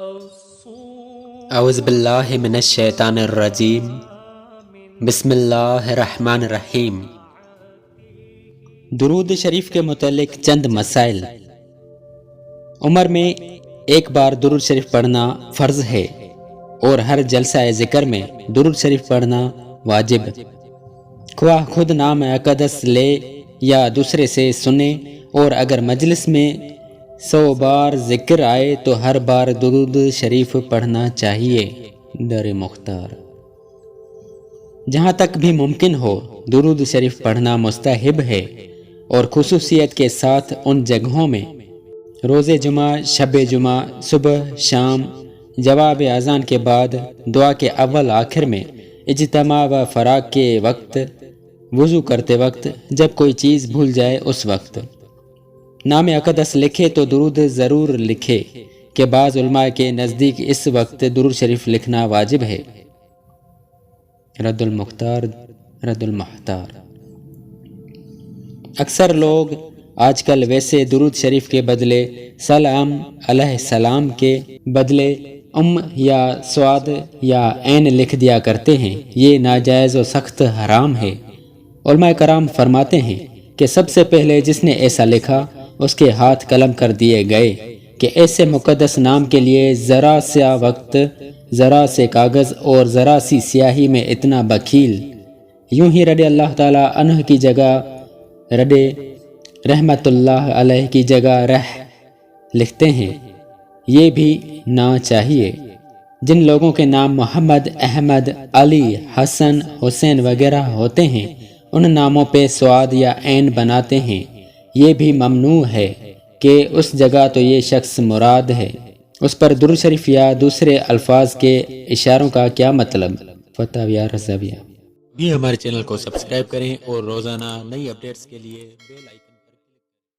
اعوذ باللہ من الشیطان الرجیم بسم اللہ الرحمن الرحیم۔ درود شریف کے متعلق چند مسائل۔ عمر میں ایک بار درود شریف پڑھنا فرض ہے اور ہر جلسہ ذکر میں درود شریف پڑھنا واجب، خواہ خود نام اقدس لے یا دوسرے سے سنے، اور اگر مجلس میں 100 بار ذکر آئے تو ہر بار درود شریف پڑھنا چاہیے۔ در مختار۔ جہاں تک بھی ممکن ہو درود شریف پڑھنا مستحب ہے، اور خصوصیت کے ساتھ ان جگہوں میں روز جمعہ، شب جمعہ، صبح شام، جواب اذان کے بعد، دعا کے اول آخر میں، اجتماع و فراغ کے وقت، وضو کرتے وقت، جب کوئی چیز بھول جائے اس وقت۔ نام اقدس لکھے تو درود ضرور لکھے کہ بعض علماء کے نزدیک اس وقت درود شریف لکھنا واجب ہے۔ رد المختار، رد المحتار۔ اکثر لوگ آج کل ویسے درود شریف کے بدلے سلام علیہ السلام کے بدلے یا سواد یا عین لکھ دیا کرتے ہیں۔ یہ ناجائز و سخت حرام ہے۔ علماء کرام فرماتے ہیں کہ سب سے پہلے جس نے ایسا لکھا اس کے ہاتھ قلم کر دیے گئے کہ ایسے مقدس نام کے لیے ذرا سا وقت، ذرا سے کاغذ اور ذرا سی سیاہی میں اتنا بخیل۔ یوں ہی رضی اللہ تعالیٰ عنہ کی جگہ رضی، رحمت اللہ علیہ کی جگہ رح لکھتے ہیں۔ یہ بھی نہ چاہیے۔ جن لوگوں کے نام محمد، احمد، علی، حسن، حسین وغیرہ ہوتے ہیں، ان ناموں پہ سواد یا عین بناتے ہیں۔ یہ بھی ممنوع ہے کہ اس جگہ تو یہ شخص مراد ہے، اس پر درود شریف یا دوسرے الفاظ کے اشاروں کا کیا مطلب؟ فتاوی رضویہ۔ بھی ہمارے چینل کو سبسکرائب کریں اور روزانہ نئی اپڈیٹس کے لیے بیل آئیکن